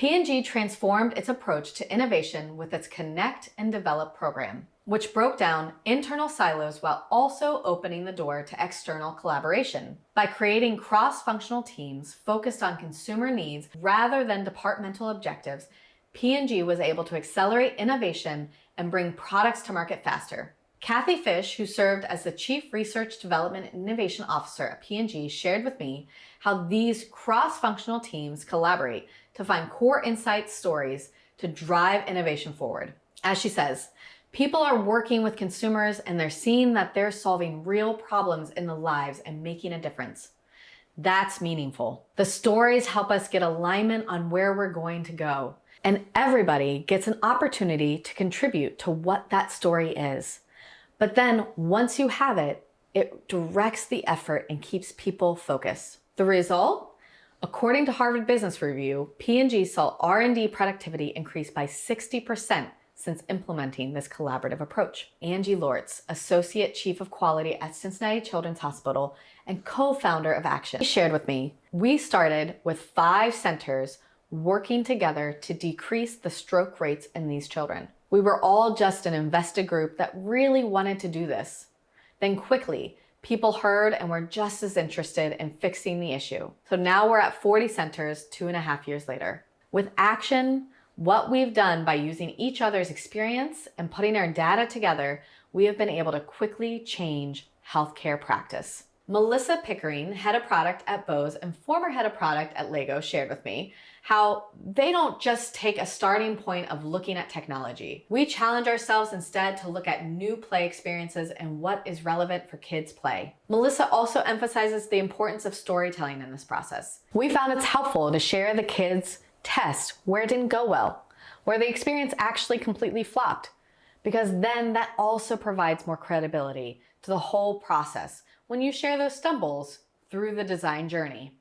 P&G transformed its approach to innovation with its Connect and Develop program, which broke down internal silos while also opening the door to external collaboration. By creating cross-functional teams focused on consumer needs rather than departmental objectives, P&G was able to accelerate innovation and bring products to market faster. Kathy Fish, who served as the Chief Research Development and Innovation Officer at P&G, shared with me how these cross-functional teams collaborate to find core insight stories to drive innovation forward. As she says, people are working with consumers and they're seeing that they're solving real problems in the lives and making a difference. That's meaningful. The stories help us get alignment on where we're going to go. And everybody gets an opportunity to contribute to what that story is. But then once you have it, it directs the effort and keeps people focused. The result? According to Harvard Business Review, P&G saw R&D productivity increase by 60% since implementing this collaborative approach. Angie Lorts, Associate Chief of Quality at Cincinnati Children's Hospital and co-founder of Action, shared with me, we started with 5 centers working together to decrease the stroke rates in these children. We were all just an invested group that really wanted to do this. Then quickly, people heard and were just as interested in fixing the issue. So now we're at 40 centers 2.5 years later. With Action, what we've done by using each other's experience and putting our data together, we have been able to quickly change healthcare practice. Melissa Pickering, head of product at Bose and former head of product at Lego, shared with me how they don't just take a starting point of looking at technology. We challenge ourselves instead to look at new play experiences and what is relevant for kids' play. Melissa also emphasizes the importance of storytelling in this process. We found it's helpful to share the kids' test where it didn't go well, where the experience actually completely flopped, because then that also provides more credibility to the whole process when you share those stumbles through the design journey.